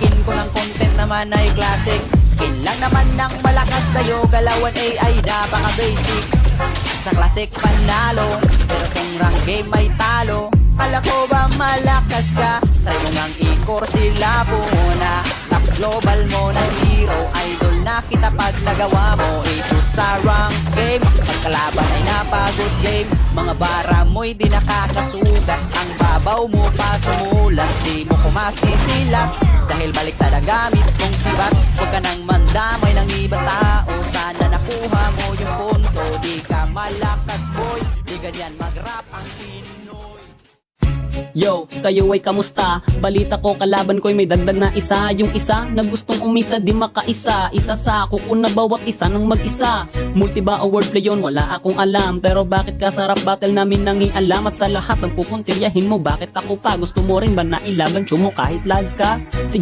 akin ko ng content naman ay classic. Skill lang naman ng malakas sa'yo, galawan AI napaka-basic. Sa classic panalo, pero kung rank game ay talo. Kala ko ba malakas ka? Try mo ngang i-core sila muna. Top global mo na hero, idol na kita pag nagawa mo ito sa rank game. Pagkalaban ay napagod game, mga bara mo'y di nakakasugat. Ang babaw mo pa sumulat, di mo kumasisilat. Dahil baliktad ang gamit mong sibat, huwag ka nang mandamay ng ibang tao. Sana nakuha mo yung punto, di ka malakas boy, di ganyan mag-rap ang Pinoy. Yo, kayo ay kamusta? Balita ko kalaban ko'y may dagdag na isa. Yung isa na gustong umisa di makaisa. Isa sa kukuna bawat isa ng mag-isa. Multi ba o wordplay yun? Wala akong alam. Pero bakit ka sarap battle namin nangialam? At sa lahat ng pupuntiryahin mo, bakit ako pa? Gusto mo rin ba na ilaban? Chumo kahit lag ka? Sige